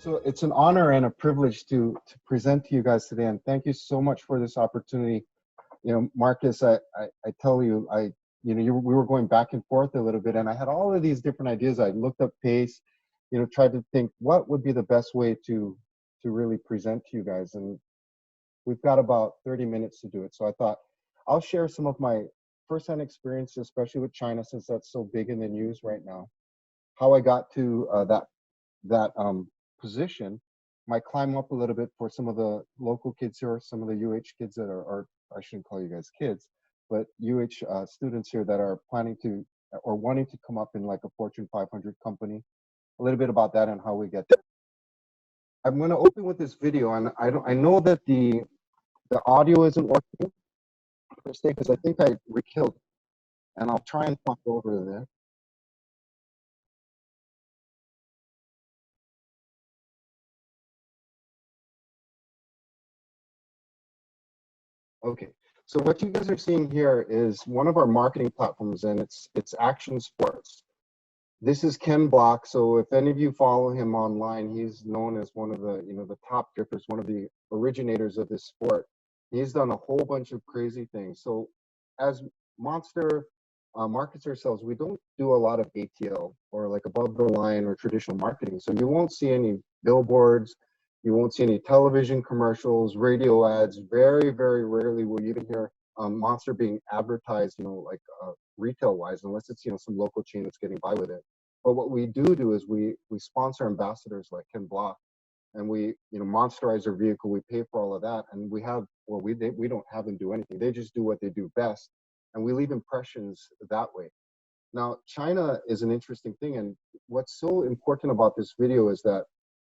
It's an honor and a privilege to present to you guys today, and thank you so much for this opportunity. You know, Marcus, I tell you, we were going back and forth a little bit, and I had all of these different ideas. I looked up pace, tried to think what would be the best way to really present to you guys, and we've got about 30 minutes to do it. So I thought I'll share some of my firsthand experience, especially with China, since that's so big in the news right now. How I got to that position, might climb up a little bit for some of the local kids here, some of the UH kids that are I shouldn't call you guys kids, but UH students here that are planning to or wanting to come up in like a Fortune 500 company. A little bit about that and how we get there. I'm going to open with this video, and I know that the audio isn't working per se because I think I rekilled it, and I'll try and pop over there. Okay, so what you guys are seeing here is one of our marketing platforms, and it's Action Sports. This is Ken Block. So if any of you follow him online, he's known as one of the the top drifters, one of the originators of this sport. He's done a whole bunch of crazy things. So as Monster markets ourselves, we don't do a lot of ATL or like above the line or traditional marketing. So you won't see any billboards. You won't see any television commercials, radio ads. Very, very rarely will you even hear Monster being advertised, like retail-wise, unless it's some local chain that's getting by with it. But what we do is we sponsor ambassadors like Ken Block, and we monsterize their vehicle. We pay for all of that, and we don't have them do anything. They just do what they do best, and we leave impressions that way. Now, China is an interesting thing, and what's so important about this video is that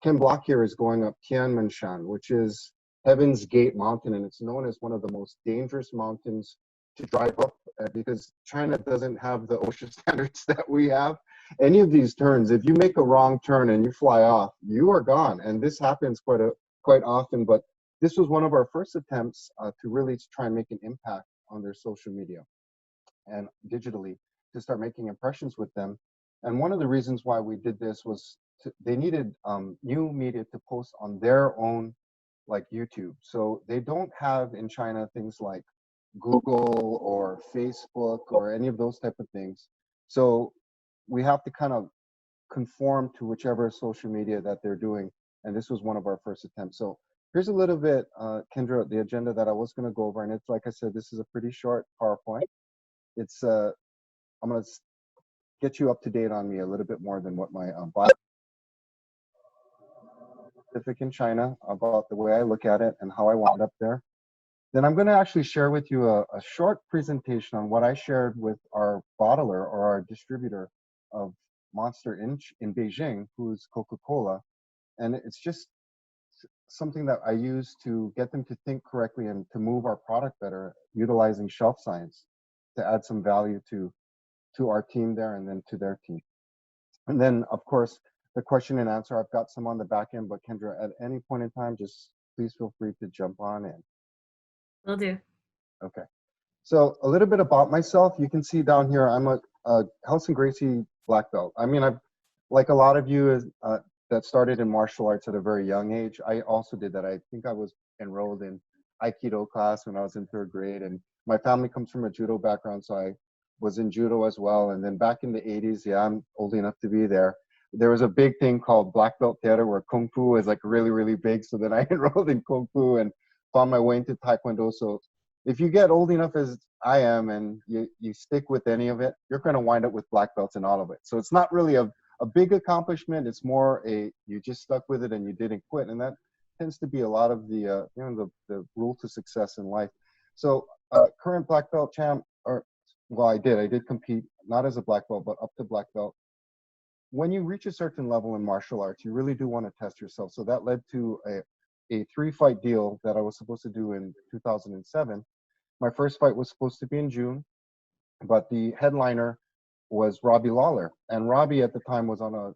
Ken Block here is going up Tianminshan, which is Heaven's Gate Mountain, and it's known as one of the most dangerous mountains to drive up because China doesn't have the OSHA standards that we have. Any of these turns, if you make a wrong turn and you fly off, you are gone. And this happens quite often, but this was one of our first attempts to really try and make an impact on their social media and digitally to start making impressions with them. And one of the reasons why we did this was they needed new media to post on their own, like YouTube. So they don't have in China things like Google or Facebook or any of those type of things. So we have to kind of conform to whichever social media that they're doing. And this was one of our first attempts. So here's a little bit, Kendra, the agenda that I was going to go over. And it's like I said, this is a pretty short PowerPoint. It's I'm going to get you up to date on me a little bit more than what my bio in China about the way I look at it and how I wound up there. Then I'm going to actually share with you a short presentation on what I shared with our bottler or our distributor of Monster in Beijing, who's Coca-Cola. And it's just something that I use to get them to think correctly and to move our product better, utilizing shelf science to add some value to our team there and then to their team. And then, of course, the question and answer, I've got some on the back end, but Kendra, at any point in time, just please feel free to jump on in. Will do. Okay. So a little bit about myself. You can see down here, I'm a House and Gracie black belt. I mean, I've, like a lot of you that started in martial arts at a very young age, I also did that. I think I was enrolled in Aikido class when I was in 3rd grade, and my family comes from a Judo background, so I was in Judo as well. And then back in the 80s, yeah, I'm old enough to be there. There was a big thing called Black Belt Theater where Kung Fu was like really, really big. So then I enrolled in Kung Fu and found my way into Taekwondo. So if you get old enough as I am and you stick with any of it, you're going to wind up with black belts in all of it. So it's not really a big accomplishment. It's more you just stuck with it and you didn't quit. And that tends to be a lot of the the rule to success in life. So current black belt champ, I did compete, not as a black belt, but up to black belt. When you reach a certain level in martial arts, you really do want to test yourself. So that led to a 3-fight deal that I was supposed to do in 2007. My first fight was supposed to be in June, but the headliner was Robbie Lawler. And Robbie at the time was on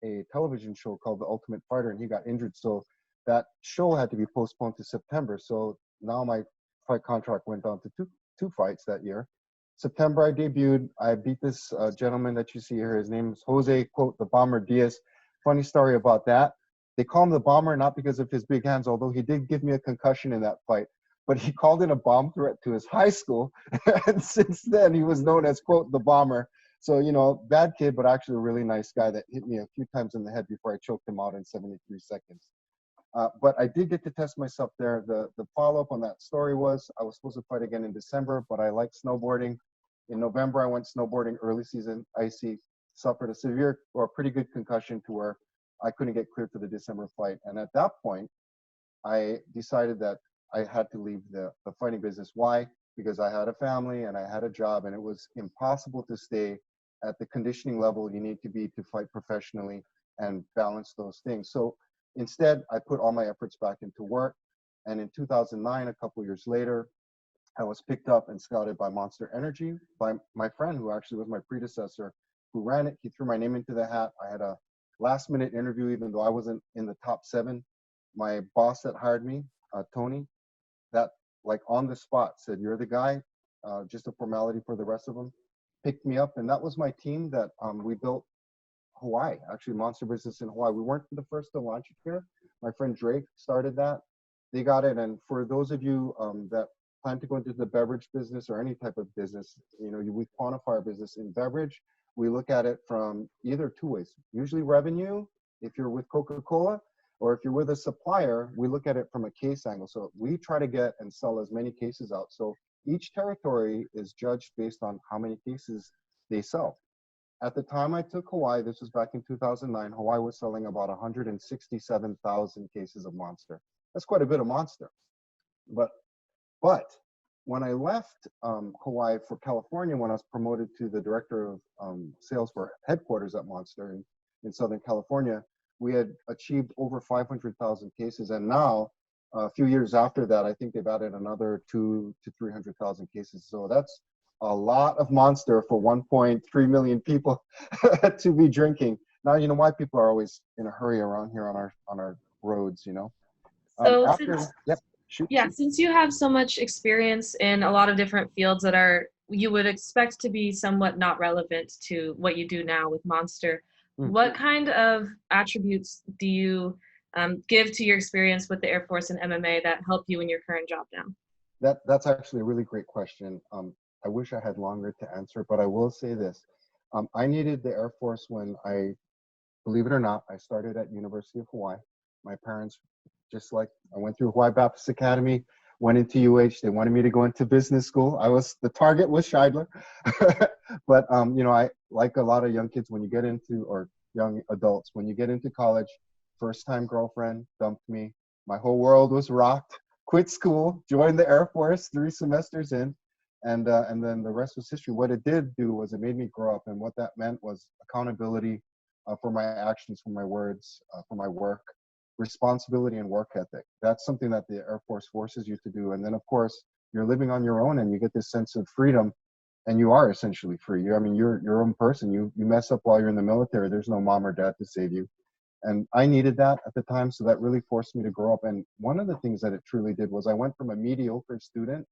a television show called The Ultimate Fighter, and he got injured. So that show had to be postponed to September. So now my fight contract went down to two fights that year. September, I debuted. I beat this gentleman that you see here. His name is Jose, quote, the Bomber Diaz. Funny story about that. They call him the bomber, not because of his big hands, although he did give me a concussion in that fight, but he called in a bomb threat to his high school. And since then he was known as, quote, the bomber. So, you know, bad kid, but actually a really nice guy that hit me a few times in the head before I choked him out in 73 seconds. But I did get to test myself there. The follow-up on that story was I was supposed to fight again in December, but I like snowboarding. In November, I went snowboarding early season, icy, suffered a severe or a pretty good concussion to where I couldn't get cleared for the December fight. And at that point, I decided that I had to leave the fighting business. Why? Because I had a family and I had a job, and it was impossible to stay at the conditioning level you need to be to fight professionally and balance those things. So instead, I put all my efforts back into work. And in 2009, a couple years later, I was picked up and scouted by Monster Energy, by my friend who actually was my predecessor, who ran it. He threw my name into the hat. I had a last minute interview, even though I wasn't in the top 7. My boss that hired me, Tony, that like on the spot said, "You're the guy," just a formality for the rest of them, picked me up. And that was my team that we built Hawaii, actually Monster Business in Hawaii. We weren't the first to launch it here. My friend Drake started that. They got it. And for those of you that plan to go into the beverage business or any type of business, you know, we quantify our business in beverage. We look at it from either 2 ways, usually revenue, if you're with Coca-Cola, or if you're with a supplier, we look at it from a case angle. So we try to get and sell as many cases out. So each territory is judged based on how many cases they sell. At the time I took Hawaii, this was back in 2009, Hawaii was selling about 167,000 cases of Monster. That's quite a bit of Monster. But when I left Hawaii for California, when I was promoted to the director of sales for headquarters at Monster in Southern California, we had achieved over 500,000 cases. And now, a few years after that, I think they've added another 200,000 to 300,000 cases. So that's a lot of Monster for 1.3 million people to be drinking. Now you know why people are always in a hurry around here on our roads, you know. So since you have so much experience in a lot of different fields that are you would expect to be somewhat not relevant to what you do now with Monster, what kind of attributes do you give to your experience with the Air Force and MMA that help you in your current job now? That's actually a really great question. I wish I had longer to answer, but I will say this. I needed the Air Force when believe it or not, I started at University of Hawaii. My parents, just like I went through Hawaii Baptist Academy, went into UH. They wanted me to go into business school. The target was Shidler. But, you know, I, like a lot of young kids, when you get into, or young adults, when you get into college, first time girlfriend dumped me. My whole world was rocked. Quit school, joined the Air Force 3 semesters in. And then the rest was history. What it did do was it made me grow up. And what that meant was accountability for my actions, for my words, for my work, responsibility and work ethic. That's something that the Air Force forces you to do. And then, of course, you're living on your own and you get this sense of freedom. And you are essentially free. You're your own person. You mess up while you're in the military. There's no mom or dad to save you. And I needed that at the time. So that really forced me to grow up. And one of the things that it truly did was I went from a mediocre student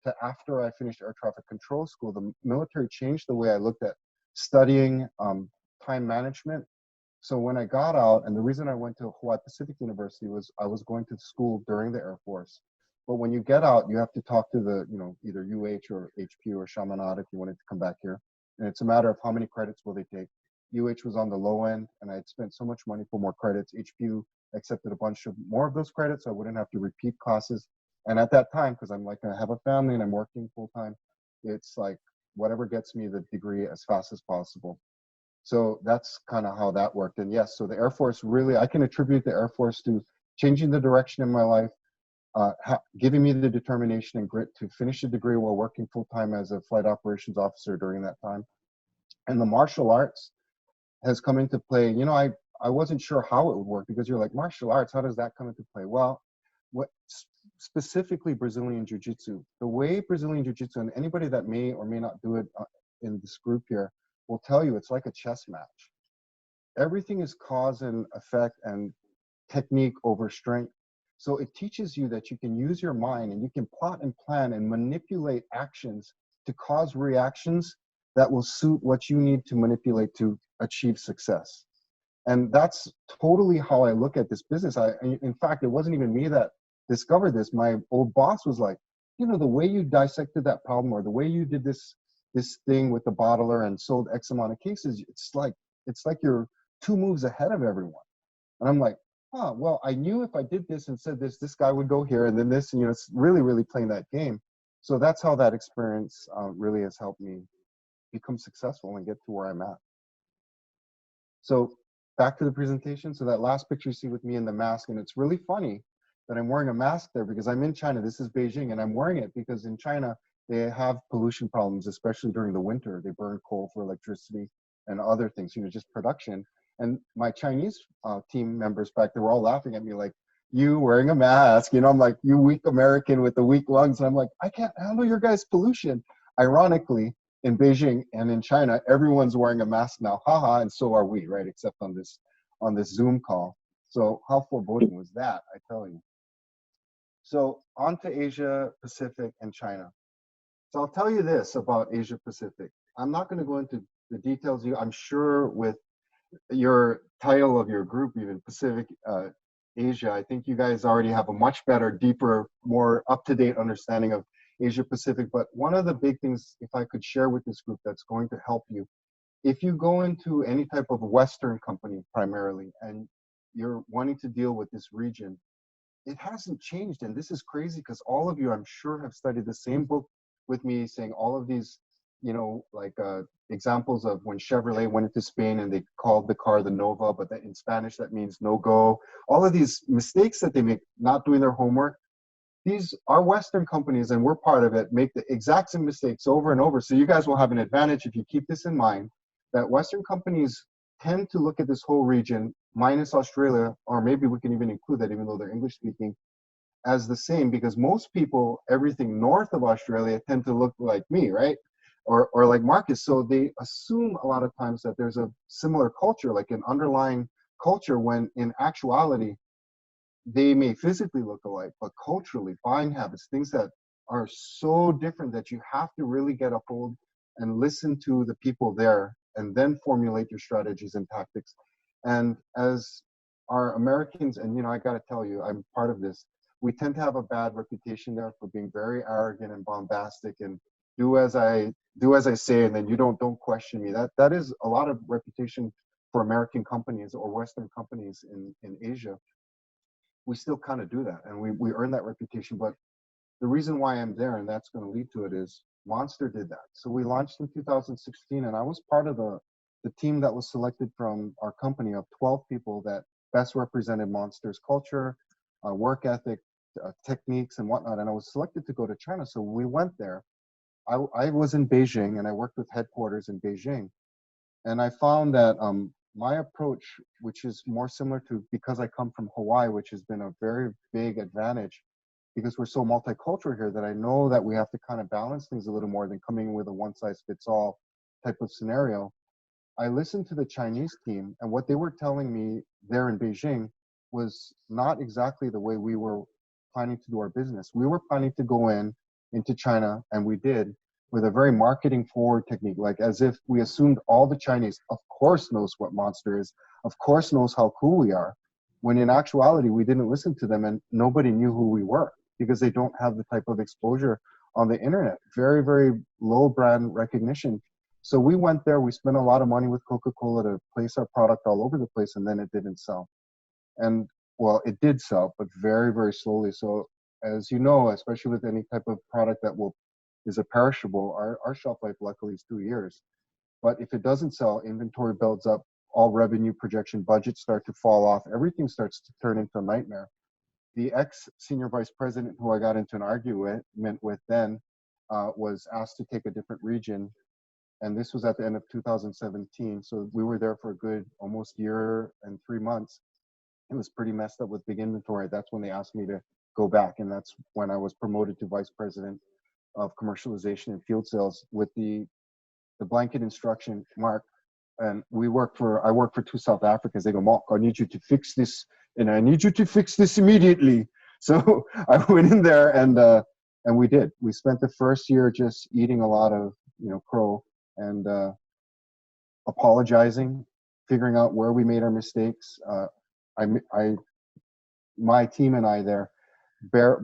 to, after I finished air traffic control school, the military changed the way I looked at studying time management. So when I got out, and the reason I went to Hawaii Pacific University was I was going to school during the Air Force. But when you get out, you have to talk to the, you know, either UH or HP or Chaminade if you wanted to come back here. And it's a matter of how many credits will they take. UH was on the low end, and I had spent so much money for more credits. HPU accepted a bunch of more of those credits, so I wouldn't have to repeat classes. And at that time, because I'm like, I have a family and I'm working full time, it's like whatever gets me the degree as fast as possible. So that's kind of how that worked. And yes, so the Air Force really, I can attribute the Air Force to changing the direction in my life, giving me the determination and grit to finish the degree while working full time as a flight operations officer during that time. And the martial arts has come into play. You know, I wasn't sure how it would work, because you're like, martial arts, how does that come into play? Well, specifically Brazilian Jiu Jitsu, the way Brazilian Jiu Jitsu, and anybody that may or may not do it in this group here will tell you it's like a chess match. Everything is cause and effect and technique over strength. So it teaches you that you can use your mind and you can plot and plan and manipulate actions to cause reactions that will suit what you need to manipulate to achieve success. And that's totally how I look at this business. In fact, it wasn't even me that discovered this. My old boss was like, you know, the way you dissected that problem, or the way you did this thing with the bottler and sold X amount of cases, it's like you're 2 moves ahead of everyone. And I'm like, oh, well, I knew if I did this and said this guy would go here, and then this, and, you know, it's really, really playing that game. So that's how that experience really has helped me become successful and get to where I'm at. So back to the presentation. So that last picture you see with me in the mask, and it's really funny that I'm wearing a mask there because I'm in China. This is Beijing, and I'm wearing it because in China, they have pollution problems, especially during the winter. They burn coal for electricity and other things, you know, just production. And my Chinese team members back there were all laughing at me like, you wearing a mask, you know, I'm like, you weak American with the weak lungs. And I'm like, I can't handle your guys' pollution. Ironically, in Beijing and in China, everyone's wearing a mask now, haha, and so are we, right? Except on this Zoom call. So how foreboding was that, I tell you. So on to Asia Pacific and China. So I'll tell you this about Asia Pacific. I'm not going to go into the details. I'm sure with your title of your group, even Pacific Asia, I think you guys already have a much better, deeper, more up-to-date understanding of Asia Pacific. But one of the big things, if I could share with this group that's going to help you, if you go into any type of Western company primarily, and you're wanting to deal with this region, it hasn't changed. And this is crazy because all of you, I'm sure, have studied the same book with me, saying all of these, you know, like examples of when Chevrolet went into Spain and they called the car the Nova, but that in Spanish that means no go. All of these mistakes that they make, not doing their homework. These are Western companies, and we're part of it, make the exact same mistakes over and over. So you guys will have an advantage if you keep this in mind, that Western companies tend to look at this whole region, minus Australia, or maybe we can even include that even though they're English speaking, as the same, because most people, everything north of Australia tend to look like me, right? Or like Marcus. So they assume a lot of times that there's a similar culture, like an underlying culture, when in actuality, they may physically look alike, but culturally, buying habits, things that are so different that you have to really get a hold and listen to the people there and then formulate your strategies and tactics. And as our Americans, and you know, I got to tell you, I'm part of this, we tend to have a bad reputation there for being very arrogant and bombastic and do as I say, and then you don't question me. That is a lot of reputation for American companies or Western companies in Asia. We still kind of do that, and we earn that reputation. But the reason why I'm there, and that's going to lead to it, is Monster did that. So we launched in 2016, and I was part of the team that was selected from our company of 12 people that best represented Monster's culture, work ethic, techniques, and whatnot. And I was selected to go to China. So we went there. I was in Beijing, and I worked with headquarters in Beijing. And I found that my approach, which is more similar to, because I come from Hawaii, which has been a very big advantage, because we're so multicultural here, that I know that we have to kind of balance things a little more than coming in with a one-size-fits-all type of scenario. I listened to the Chinese team, and what they were telling me there in Beijing was not exactly the way we were planning to do our business. We were planning to go into China, and we did, with a very marketing forward technique, like as if we assumed all the Chinese, of course, knows what Monster is, of course knows how cool we are, when in actuality, we didn't listen to them and nobody knew who we were because they don't have the type of exposure on the internet. Very, very low brand recognition. So we went there, we spent a lot of money with Coca-Cola to place our product all over the place, and then it didn't sell. And well, it did sell, but very, very slowly. So as you know, especially with any type of product that is a perishable, our shelf life luckily is 2 years. But if it doesn't sell, inventory builds up, all revenue projection budgets start to fall off, everything starts to turn into a nightmare. The ex-senior vice president who I got into an argument with then was asked to take a different region. And this was at the end of 2017. So we were there for a good almost year and 3 months. It was pretty messed up with big inventory. That's when they asked me to go back. And that's when I was promoted to vice president of commercialization and field sales with the blanket instruction, Mark. And I work for 2 South Africans. They go, Mark, I need you to fix this, and I need you to fix this immediately. So I went in there, and we did. We spent the first year just eating a lot of crow and apologizing, figuring out where we made our mistakes. My team and I there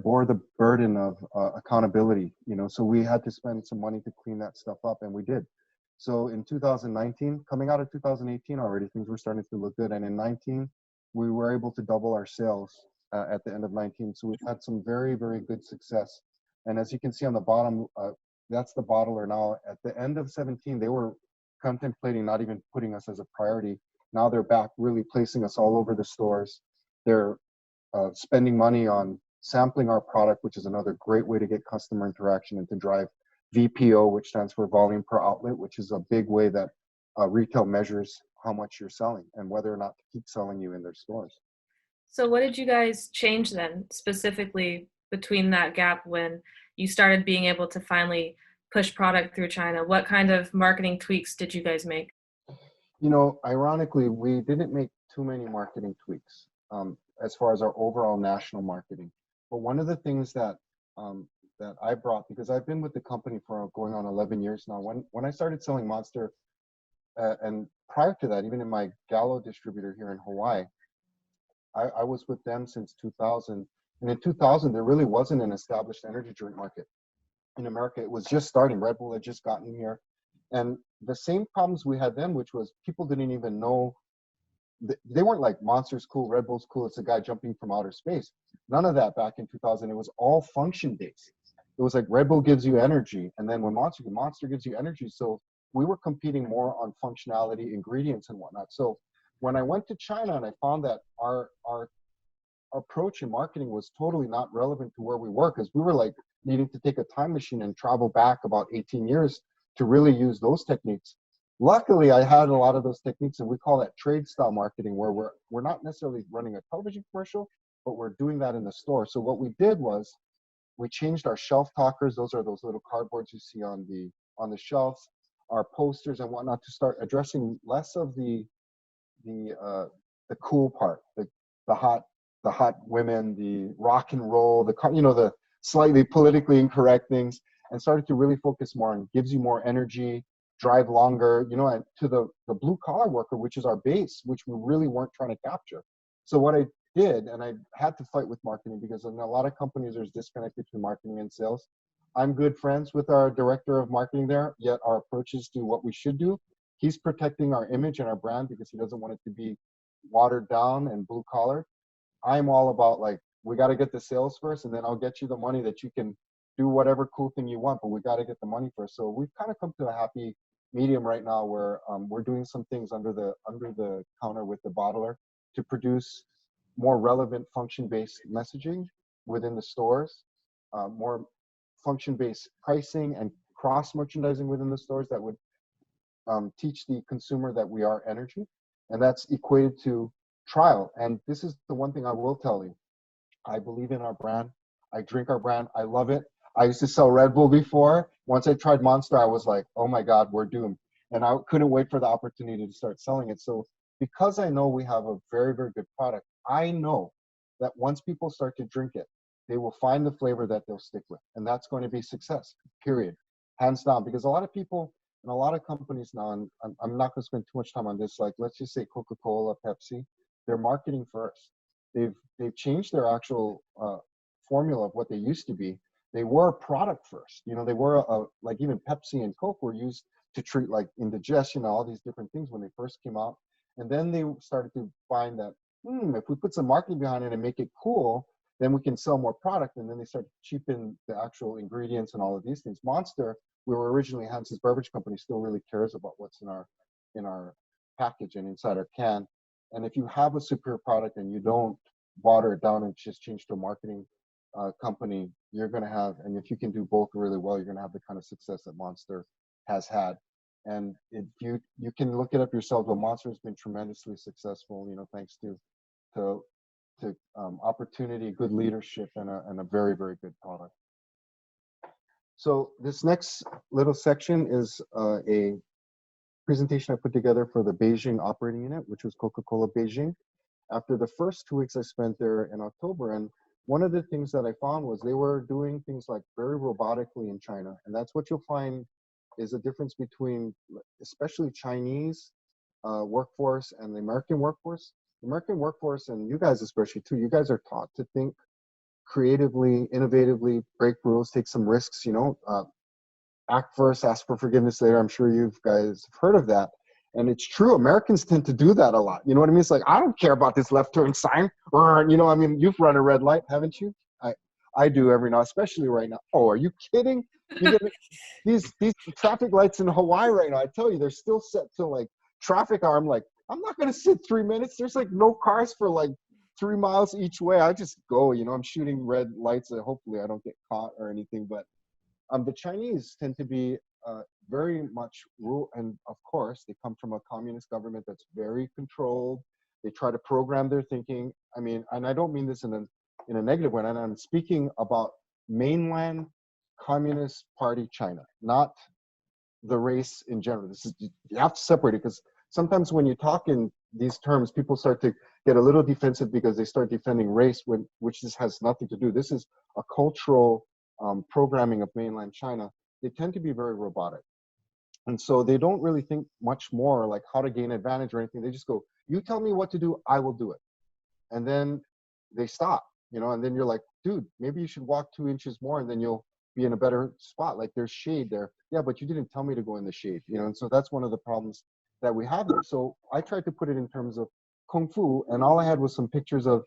bore the burden of accountability, so we had to spend some money to clean that stuff up, and we did. So in 2019, coming out of 2018 already, things were starting to look good. And in 19, we were able to double our sales at the end of 19. So we've had some very, very good success. And as you can see on the bottom, that's the bottler now. At the end of 17, they were contemplating not even putting us as a priority. Now they're back, really placing us all over the stores. They're spending money on sampling our product, which is another great way to get customer interaction and to drive VPO, which stands for volume per outlet, which is a big way that retail measures how much you're selling and whether or not to keep selling you in their stores. So what did you guys change then, specifically between that gap when you started being able to finally push product through China? What kind of marketing tweaks did you guys make? Ironically, we didn't make too many marketing tweaks as far as our overall national marketing. But one of the things that I brought, because I've been with the company for going on 11 years now. When I started selling Monster, and prior to that, even in my Gallo distributor here in Hawaii, I was with them since 2000. And in 2000, there really wasn't an established energy drink market in America. It was just starting. Red Bull had just gotten here. And the same problems we had then, which was people didn't even know, they weren't like Monster's cool, Red Bull's cool, it's a guy jumping from outer space. None of that back in 2000. It was all function based. It was like Red Bull gives you energy, and then when Monster gives you energy. So we were competing more on functionality, ingredients, and whatnot. So when I went to China and I found that our approach in marketing was totally not relevant to where we were, because we were like needing to take a time machine and travel back about 18 years to really use those techniques. Luckily, I had a lot of those techniques, and we call that trade style marketing, where we're not necessarily running a television commercial, but we're doing that in the store. So what we did was we changed our shelf talkers. Those are those little cardboards you see on the shelves, our posters and whatnot, to start addressing less of the cool part, the hot women, the rock and roll, the slightly politically incorrect things, and started to really focus more on gives you more energy, drive longer, and to the blue collar worker, which is our base, which we really weren't trying to capture. So what I did, and I had to fight with marketing, because in a lot of companies there's disconnect between marketing and sales. I'm good friends with our director of marketing there, yet our approaches to what we should do, he's protecting our image and our brand because he doesn't want it to be watered down and blue collar. I'm all about like, we got to get the sales first, and then I'll get you the money that you can do whatever cool thing you want, but we got to get the money first. So we've kind of come to a happy medium right now where we're doing some things under the counter with the bottler to produce more relevant function-based messaging within the stores, more function-based pricing and cross-merchandising within the stores that would teach the consumer that we are energy. And that's equated to trial. And this is the one thing I will tell you. I believe in our brand. I drink our brand. I love it. I used to sell Red Bull before. Once I tried Monster, I was like, oh my God, we're doomed. And I couldn't wait for the opportunity to start selling it. So because I know we have a very, very good product, I know that once people start to drink it, they will find the flavor that they'll stick with. And that's going to be success, period. Hands down. Because a lot of people and a lot of companies now, and I'm not going to spend too much time on this, like let's just say Coca-Cola, Pepsi, they're marketing first. They've changed their actual formula of what they used to be. They were product first. They were like even Pepsi and Coke were used to treat like indigestion, all these different things when they first came out. And then they started to find that, if we put some marketing behind it and make it cool, then we can sell more product. And then they started to cheapen the actual ingredients and all of these things. Monster, we were originally Hans's Beverage Company, still really cares about what's in our package and inside our can. And if you have a superior product and you don't water it down and just change to a marketing company, you're going to have, and if you can do both really well, you're going to have the kind of success that Monster has had. And if you can look it up yourself, but Monster has been tremendously successful, thanks to opportunity, good leadership, and a very, very good product. So this next little section is a presentation I put together for the Beijing operating unit, which was Coca-Cola Beijing. After the first 2 weeks I spent there in October, and one of the things that I found was they were doing things like very robotically in China. And that's what you'll find is a difference between, especially Chinese workforce and the American workforce. The American workforce, and you guys especially too, you guys are taught to think creatively, innovatively, break rules, take some risks, you know, act first, ask for forgiveness later. I'm sure you guys have heard of that. And it's true, Americans tend to do that a lot. You know what I mean? It's like, I don't care about this left turn sign. Or, you know, I mean, you've run a red light, haven't you? I do every now, especially right now. Oh, are you kidding? You get these traffic lights in Hawaii right now, I tell you, they're still set to like traffic hour. I'm like, I'm not going to sit 3 minutes. There's like no cars for like 3 miles each way. I just go, you know, I'm shooting red lights. And hopefully I don't get caught or anything. But the Chinese tend to be very much rule, and of course they come from a communist government that's very controlled. They try to program their thinking. I mean, and I don't mean this in a negative way, and I'm speaking about mainland Communist Party China, not the race in general. This is, you have to separate it, because sometimes when you talk in these terms, people start to get a little defensive because they start defending race, which this has nothing to do. This is a cultural programming of mainland China. They tend to be very robotic. And so they don't really think much more like how to gain advantage or anything. They just go, you tell me what to do, I will do it. And then they stop, you know, and then you're like, dude, maybe you should walk 2 inches more and then you'll be in a better spot. Like there's shade there. Yeah, but you didn't tell me to go in the shade, you know? And so that's one of the problems that we have there. So I tried to put it in terms of Kung Fu, and all I had was some pictures of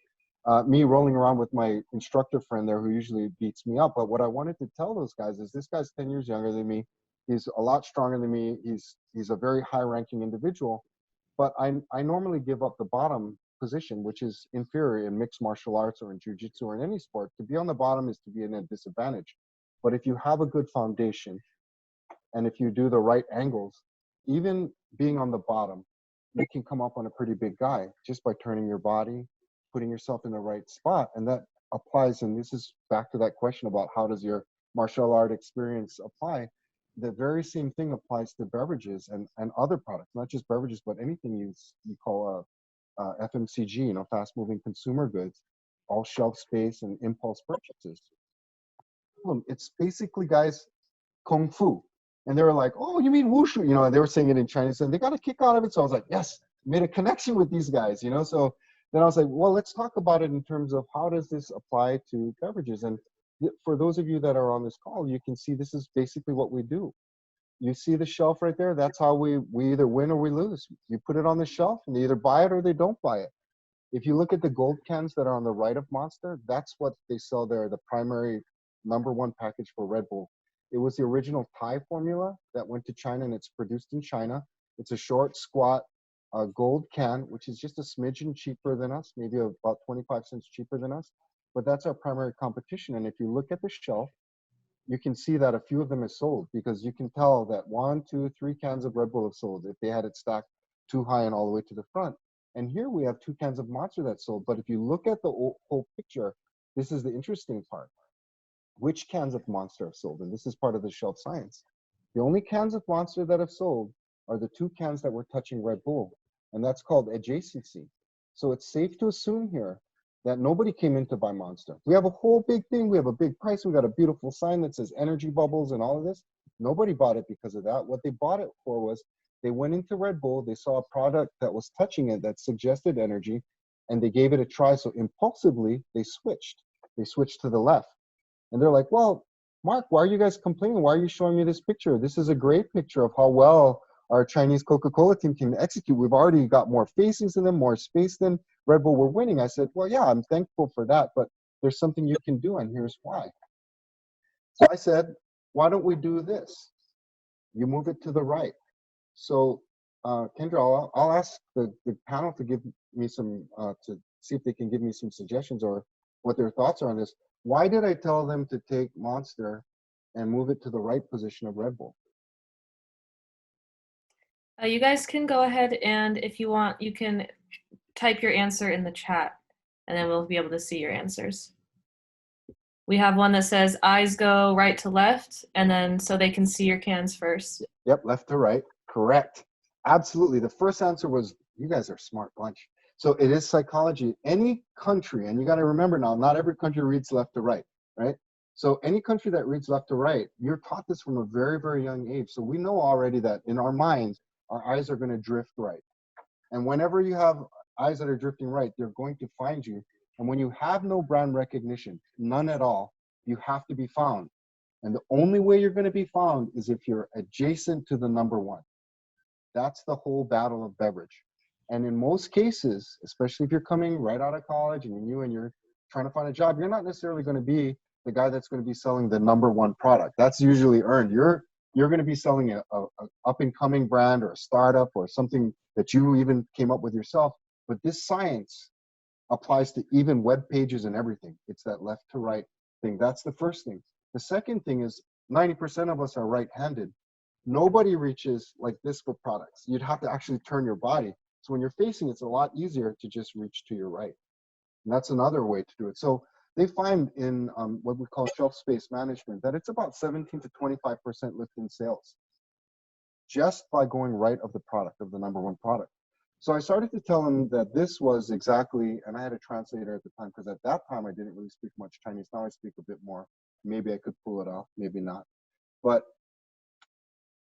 me rolling around with my instructor friend there who usually beats me up. But what I wanted to tell those guys is this guy's 10 years younger than me. He's a lot stronger than me. He's a very high-ranking individual. But I normally give up the bottom position, which is inferior in mixed martial arts or in jiu-jitsu or in any sport. To be on the bottom is to be in a disadvantage. But if you have a good foundation, and if you do the right angles, even being on the bottom, you can come up on a pretty big guy just by turning your body, putting yourself in the right spot. And that applies, and this is back to that question about how does your martial art experience apply. The very same thing applies to beverages and other products, not just beverages, but anything you call FMCG, you know, fast moving consumer goods, all shelf space and impulse purchases. It's basically, guys, Kung Fu. And they were like, oh, you mean wushu? You know, and they were saying it in Chinese, and they got a kick out of it. So I was like, yes, made a connection with these guys, you know? So then I was like, well, let's talk about it in terms of how does this apply to beverages? And for those of you that are on this call, you can see this is basically what we do. You see the shelf right there? That's how we either win or we lose. You put it on the shelf and they either buy it or they don't buy it. If you look at the gold cans that are on the right of Monster, that's what they sell there, the primary #1 package for Red Bull. It was the original Thai formula that went to China, and it's produced in China. It's a short, squat gold can, which is just a smidgen cheaper than us, maybe about 25 cents cheaper than us. But that's our primary competition. And if you look at the shelf, you can see that a few of them is sold, because you can tell that 1, 2, 3 cans of Red Bull have sold if they had it stacked too high and all the way to the front. And here we have 2 cans of Monster that sold. But if you look at the whole picture, this is the interesting part. Which cans of Monster have sold? And this is part of the shelf science. The only cans of Monster that have sold are the 2 cans that were touching Red Bull. And that's called adjacency. So it's safe to assume here that nobody came in to buy Monster. We have a whole big thing. We have a big price. We got a beautiful sign that says energy bubbles and all of this. Nobody bought it because of that. What they bought it for was they went into Red Bull. They saw a product that was touching it that suggested energy, and they gave it a try. So impulsively, they switched. They switched to the left. And they're like, well, Mark, why are you guys complaining? Why are you showing me this picture? This is a great picture of how well our Chinese Coca-Cola team can execute. We've already got more facings in them, more space than Red Bull. We're winning. I said, well, yeah, I'm thankful for that, but there's something you can do, and here's why. So I said, why don't we do this? You move it to the right. So Kendra, I'll ask the panel to give me some, to see if they can give me some suggestions or what their thoughts are on this. Why did I tell them to take Monster and move it to the right position of Red Bull? You guys can go ahead, and if you want, you can type your answer in the chat, and then we'll be able to see your answers. We have one that says eyes go right to left, and then so they can see your cans first. Yep, left to right. Correct. Absolutely. The first answer was, you guys are a smart bunch. So it is psychology. Any country, and you got to remember now, not every country reads left to right, right? So any country that reads left to right, you're taught this from a very, very young age. So we know already that in our minds, our eyes are going to drift right. And whenever you have eyes that are drifting right, they're going to find you. And when you have no brand recognition, none at all, you have to be found. And the only way you're going to be found is if you're adjacent to the number one. That's the whole battle of beverage. And in most cases, especially if you're coming right out of college and you're trying to find a job, you're not necessarily going to be the guy that's going to be selling the number one product. That's usually earned. You're going to be selling a up and coming brand or a startup or something that you even came up with yourself. But this science applies to even web pages and everything. It's that left to right thing. That's the first thing. The second thing is 90% of us are right-handed. Nobody reaches like this for products. You'd have to actually turn your body. So when you're facing, it's a lot easier to just reach to your right. And that's another way to do it. So they find in what we call shelf space management that it's about 17 to 25% lift in sales just by going right of the product, of the number one product. So I started to tell them that this was exactly, and I had a translator at the time because at that time I didn't really speak much Chinese. Now I speak a bit more. Maybe I could pull it off, maybe not. But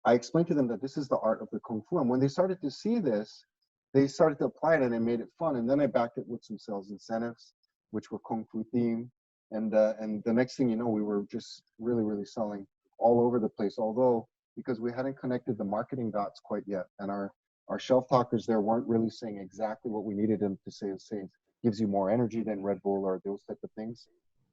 I explained to them that this is the art of the Kung Fu. And when they started to see this, they started to apply it and it made it fun. And then I backed it with some sales incentives, which were Kung Fu themed. And the next thing you know, we were just really, really selling all over the place. Although, because we hadn't connected the marketing dots quite yet. And our shelf talkers there weren't really saying exactly what we needed them to say. Saying gives you more energy than Red Bull or those type of things.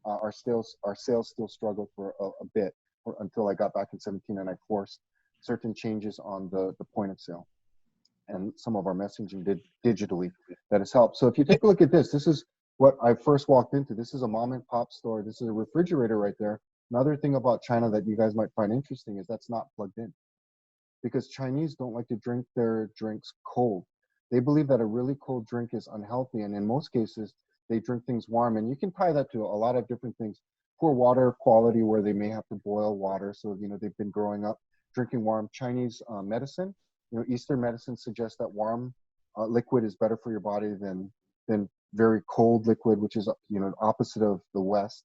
Our sales still struggled for a bit until I got back in 17 and I forced certain changes on the point of sale and some of our messaging digitally that has helped. So if you take a look at this, this is what I first walked into. This is a mom and pop store. This is a refrigerator right there. Another thing about China that you guys might find interesting is that's not plugged in, because Chinese don't like to drink their drinks cold. They believe that a really cold drink is unhealthy. And in most cases, they drink things warm. And you can tie that to a lot of different things. Poor water quality, where they may have to boil water. So, they've been growing up drinking warm. Chinese medicine, Eastern medicine suggests that warm liquid is better for your body than very cold liquid, which is, opposite of the West.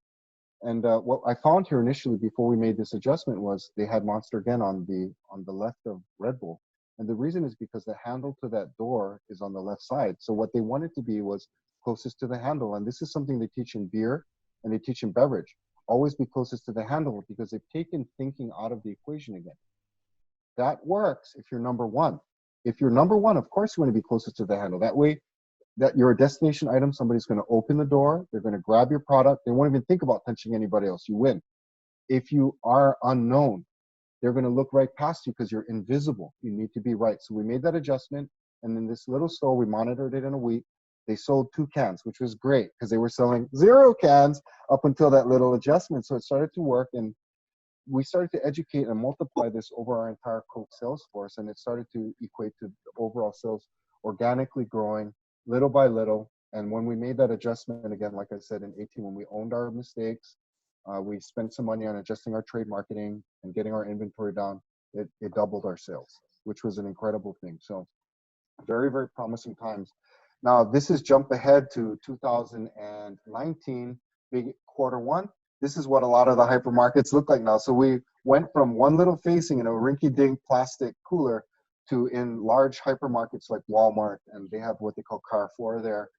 And what I found here initially before we made this adjustment was they had Monster again on the left of Red Bull. And the reason is because the handle to that door is on the left side. So what they wanted to be was closest to the handle. And this is something they teach in beer and they teach in beverage. Always be closest to the handle, because they've taken thinking out of the equation again. That works if you're number one. If you're number one, of course you want to be closest to the handle. That way, that you're a destination item, somebody's going to open the door, they're going to grab your product, they won't even think about touching anybody else. You win. If you are unknown, they're going to look right past you because you're invisible. You need to be right. So we made that adjustment, and in this little store, we monitored it in a week. They sold 2 cans, which was great because they were selling 0 cans up until that little adjustment. So it started to work, and we started to educate and multiply this over our entire Coke sales force, and it started to equate to the overall sales organically growing little by little. And when we made that adjustment, again, like I said, in 18, when we owned our mistakes, we spent some money on adjusting our trade marketing and getting our inventory down. It doubled our sales, which was an incredible thing. So very, very promising times. Now, this is jump ahead to 2019, big Q1. This is what a lot of the hypermarkets look like now. So we went from one little facing in a rinky-dink plastic cooler to in large hypermarkets like Walmart, and they have what they call Carrefour there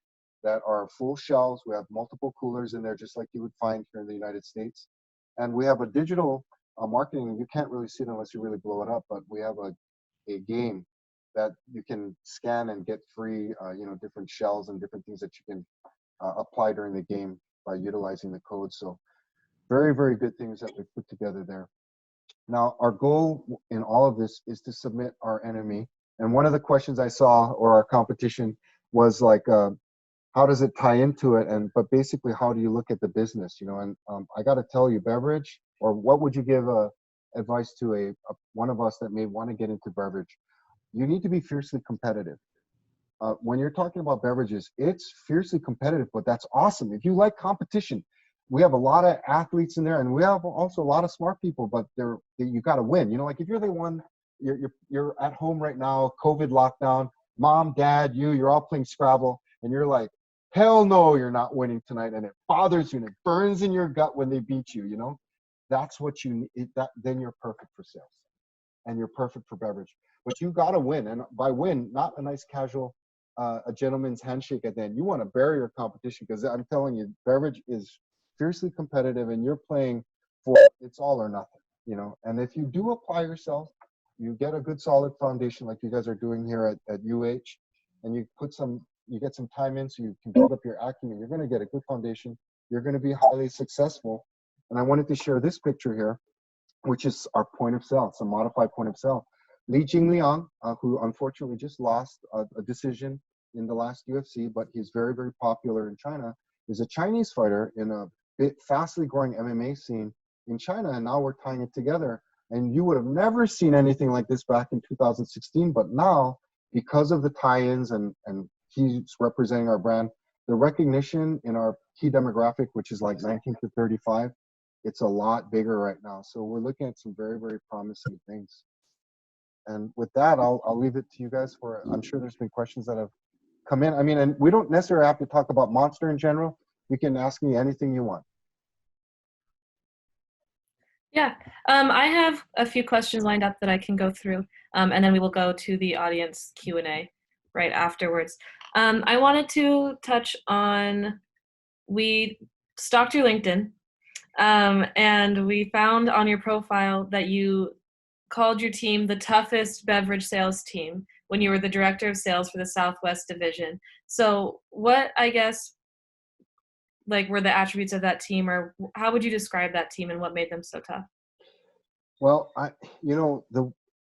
that are full shelves. We have multiple coolers in there, just like you would find here in the United States. And we have a digital marketing. You can't really see it unless you really blow it up, but we have a game that you can scan and get free, different shells and different things that you can apply during the game by utilizing the code. So very, very good things that we put together there. Now, our goal in all of this is to submit our enemy. And one of the questions I saw, or our competition, was like, how does it tie into it? But basically, how do you look at the business? And I got to tell you, beverage, or what would you give advice to one of us that may want to get into beverage? You need to be fiercely competitive. When you're talking about beverages, it's fiercely competitive, but that's awesome. If you like competition, we have a lot of athletes in there, and we have also a lot of smart people, but you got to win. Like if you're the one, you're at home right now, COVID lockdown, mom, dad, you're all playing Scrabble, and you're like, hell no, you're not winning tonight, and it bothers you and it burns in your gut when they beat you. That's what you need. Then you're perfect for sales, and you're perfect for beverage. But you got to win, and by win, not a nice casual a gentleman's handshake at the end. You want to bury your competition, because I'm telling you, Beverage is fiercely competitive, and you're playing for it's all or nothing, you know. And if you do apply yourself, you get a good solid foundation like you guys are doing here at UH, and you get some time in so you can build up your acumen. You're going to get a good foundation. You're going to be highly successful. And I wanted to share this picture here, which is our point of sale. It's a modified point of sale. Li Jingliang, who unfortunately just lost a decision in the last UFC, but he's very, very popular in China, is a Chinese fighter in a fastly growing MMA scene in China, and now we're tying it together. And you would have never seen anything like this back in 2016, but now, because of the tie-ins and he's representing our brand, the recognition in our key demographic, which is like 19 to 35, it's a lot bigger right now. So we're looking at some very, very promising things. And with that, I'll leave it to you guys for, I'm sure there's been questions that have come in. I mean, and we don't necessarily have to talk about Monster in general. You can ask me anything you want. Yeah, I have a few questions lined up that I can go through, and then we will go to the audience Q&A right afterwards. I wanted to touch on, we stalked your LinkedIn, and we found on your profile that you called your team the toughest beverage sales team when you were the director of sales for the Southwest Division. So what, I guess, like, were the attributes of that team, or how would you describe that team and what made them so tough? Well,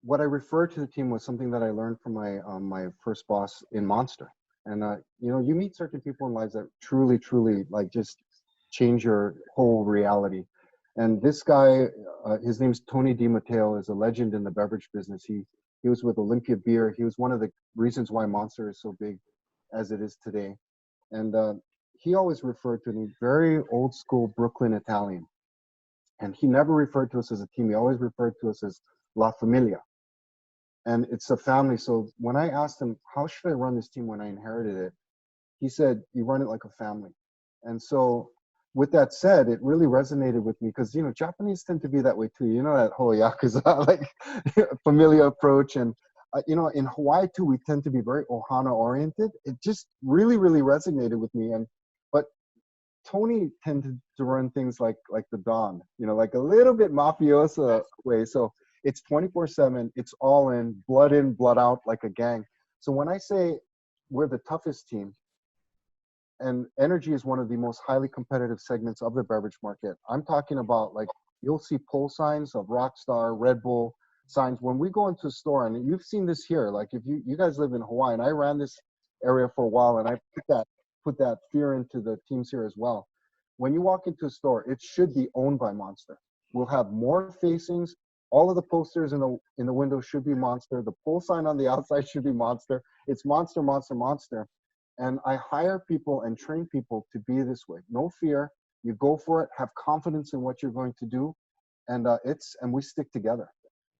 what I referred to the team was something that I learned from my first boss in Monster. And you meet certain people in lives that truly, truly like just change your whole reality. And this guy, his name's Tony DiMatteo, is a legend in the beverage business. He was with Olympia Beer. He was one of the reasons why Monster is so big as it is today. And he always referred to me very old school Brooklyn Italian. And he never referred to us as a team. He always referred to us as La Familia. And it's a family. So when I asked him, how should I run this team when I inherited it? He said, you run it like a family. And so with that said, it really resonated with me because, Japanese tend to be that way too. That whole Yakuza, like familiar approach. And, in Hawaii too, we tend to be very Ohana oriented. It just really, really resonated with me. But Tony tended to run things like the Don, like a little bit mafiosa way. So it's 24/7. It's all in, blood out, like a gang. So when I say we're the toughest team, and energy is one of the most highly competitive segments of the beverage market, I'm talking about, like, you'll see pull signs of Rockstar, Red Bull signs. When we go into a store, and you've seen this here, like if you guys live in Hawaii, and I ran this area for a while, and I put that fear into the teams here as well. When you walk into a store, it should be owned by Monster. We'll have more facings. All of the posters in the window should be Monster. The pull sign on the outside should be Monster. It's Monster, Monster, Monster. And I hire people and train people to be this way. No fear. You go for it. Have confidence in what you're going to do, and we stick together.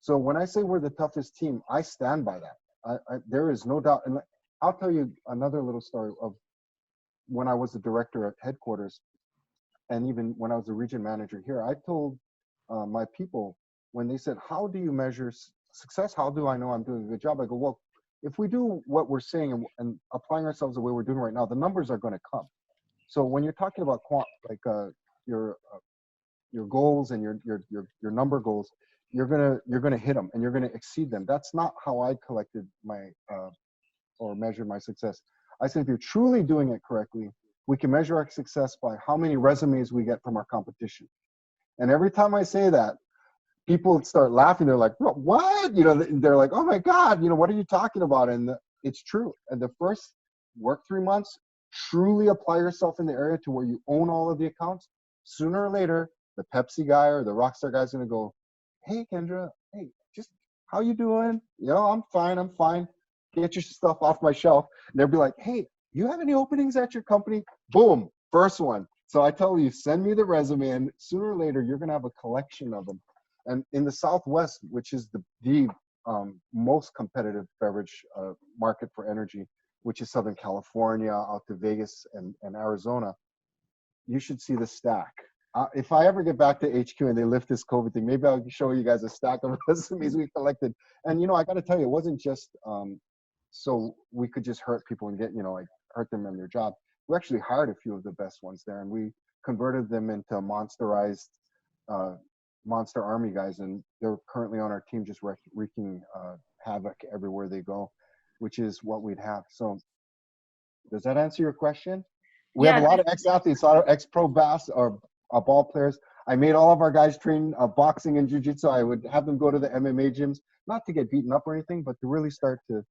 So when I say we're the toughest team, I stand by that. There is no doubt. And I'll tell you another little story of when I was the director at headquarters, and even when I was the region manager here. I told my people, when they said, "How do you measure success? How do I know I'm doing a good job?" I go, "Well, if we do what we're saying and applying ourselves the way we're doing right now, the numbers are going to come." So when you're talking about your goals and your number goals, you're gonna hit them and you're gonna exceed them. That's not how I collected my or measured my success. I said, if you're truly doing it correctly, we can measure our success by how many resumes we get from our competition. And every time I say that, people start laughing. They're like, what? They're like, oh my God, what are you talking about? And it's true. And the first work 3 months, truly apply yourself in the area to where you own all of the accounts. Sooner or later, the Pepsi guy or the Rockstar guy is going to go, hey, Kendra, hey, just how you doing? I'm fine. Get your stuff off my shelf. And they'll be like, hey, you have any openings at your company? Boom, first one. So I tell you, send me the resume, and sooner or later, you're going to have a collection of them. And in the Southwest, which is the most competitive beverage market for energy, which is Southern California, out to Vegas and Arizona, you should see the stack. If I ever get back to HQ and they lift this COVID thing, maybe I'll show you guys a stack of resumes we collected. And I got to tell you, it wasn't just so we could just hurt people and get, like hurt them in their job. We actually hired a few of the best ones there, and we converted them into monsterized monster army guys, and they're currently on our team just wreaking havoc everywhere they go, which is what we'd have. So does that answer your question? We have a lot of ex-athletes, a lot of ex-pro or ball players. I made all of our guys train boxing and jiu-jitsu. I would have them go to the MMA gyms, not to get beaten up or anything, but to really start to,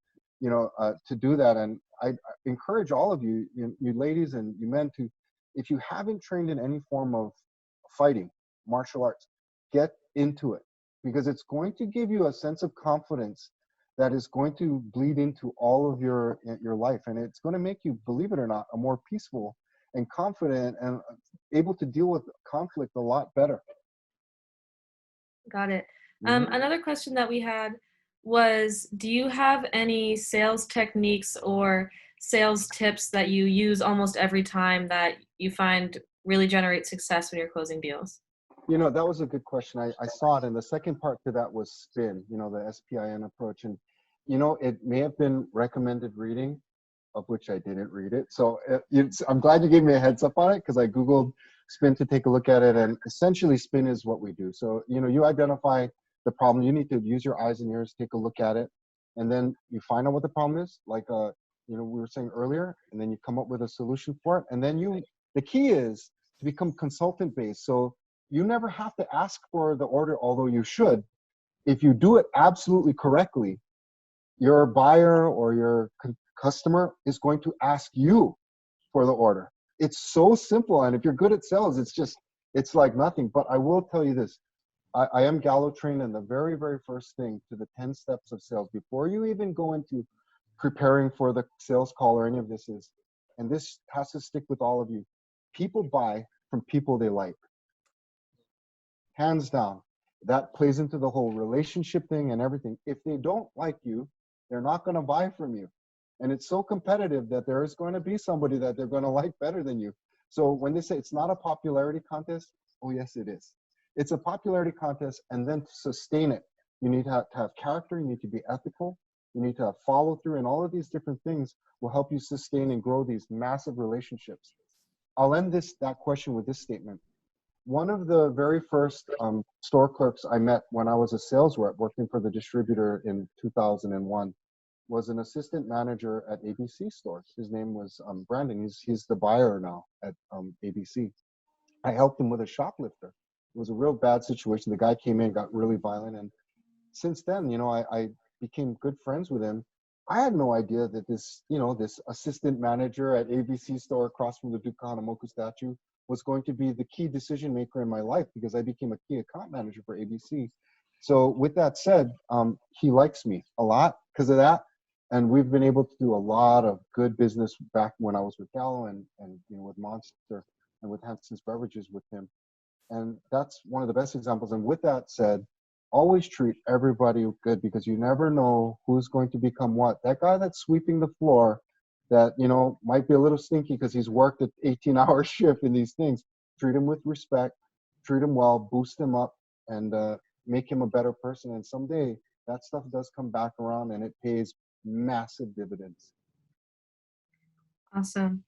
to do that. And I encourage all of you, you ladies and you men, to, if you haven't trained in any form of fighting, martial arts, get into it, because it's going to give you a sense of confidence that is going to bleed into all of your life. And it's going to make you, believe it or not, a more peaceful and confident and able to deal with conflict a lot better. Got it. Another question that we had was, do you have any sales techniques or sales tips that you use almost every time that you find really generate success when you're closing deals? That was a good question. I saw it. And the second part to that was SPIN, the SPIN approach. And, it may have been recommended reading, of which I didn't read it. So I'm glad you gave me a heads up on it, because I Googled SPIN to take a look at it. And essentially SPIN is what we do. So, you identify the problem. You need to use your eyes and ears, take a look at it. And then you find out what the problem is, like, we were saying earlier, and then you come up with a solution for it. And then the key is to become consultant based. So you never have to ask for the order, although you should. If you do it absolutely correctly, your buyer or your customer is going to ask you for the order. It's so simple. And if you're good at sales, it's like nothing. But I will tell you this. I am Gallo trained, and the very, very first thing to the 10 steps of sales, before you even go into preparing for the sales call or any of this, is, and this has to stick with all of you, people buy from people they like. Hands down. That plays into the whole relationship thing and everything. If they don't like you, they're not going to buy from you. And it's so competitive that there is going to be somebody that they're going to like better than you. So when they say it's not a popularity contest, oh yes, it is. It's a popularity contest, and then to sustain it, you need to have character, you need to be ethical, you need to have follow through, and all of these different things will help you sustain and grow these massive relationships. I'll end that question with this statement. One of the very first store clerks I met when I was a sales rep working for the distributor in 2001 was an assistant manager at ABC stores. His name was Brandon. He's the buyer now at ABC. I helped him with a shoplifter. It was a real bad situation. The guy came in, got really violent. And since then, I became good friends with him. I had no idea that this assistant manager at ABC store across from the Duke Kahanamoku statue was going to be the key decision maker in my life, because I became a key account manager for ABC. So with that said, he likes me a lot because of that. And we've been able to do a lot of good business back when I was with Gallo and with Monster and with Hanson's Beverages with him. And that's one of the best examples. And with that said, always treat everybody good, because you never know who's going to become what. That guy that's sweeping the floor that, might be a little stinky because he's worked an 18-hour shift in these things, treat him with respect, treat him well, boost him up, and make him a better person. And someday that stuff does come back around, and it pays massive dividends. Awesome.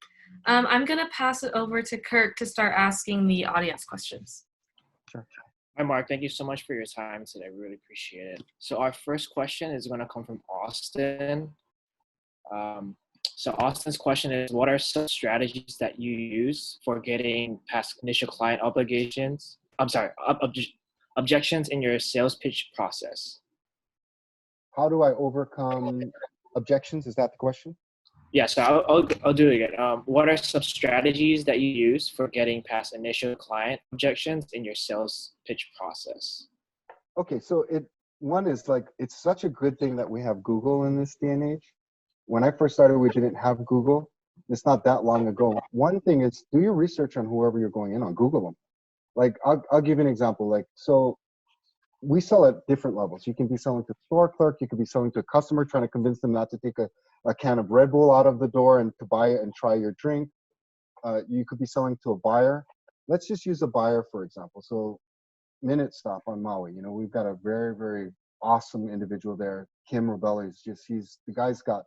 I'm going to pass it over to Kirk to start asking the audience questions. Sure. Hi, Mark. Thank you so much for your time today. I really appreciate it. So our first question is going to come from Austin. So Austin's question is, what are some strategies that you use for getting past initial client objections in your sales pitch process? How do I overcome objections? Is that the question? Yeah, so I'll do it again. What are some strategies that you use for getting past initial client objections in your sales pitch process? Okay, so one is like, it's such a good thing that we have Google in this day and age. When I first started, we didn't have Google. It's not that long ago. One thing is, do your research on whoever you're going in on. Google them. Like, I'll give you an example. Like, so we sell at different levels. You can be selling to a store clerk. You could be selling to a customer, trying to convince them not to take a can of Red Bull out of the door and to buy it and try your drink. You could be selling to a buyer. Let's just use a buyer, for example. So Minute Stop on Maui, we've got a very, very awesome individual there. Kim Rebelli is the guy's got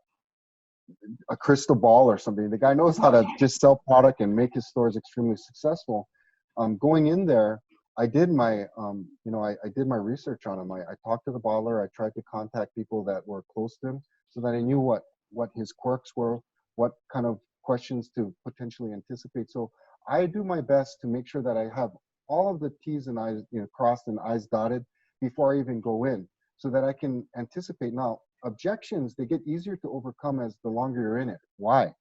a crystal ball or something. The guy knows how to just sell product and make his stores extremely successful. Going in there, I did my, I did my research on him. I talked to the bottler. I tried to contact people that were close to him so that I knew what his quirks were, what kind of questions to potentially anticipate. So I do my best to make sure that I have all of the T's and I's, crossed and I's dotted before I even go in, so that I can anticipate. Now, objections, they get easier to overcome as the longer you're in it. Why?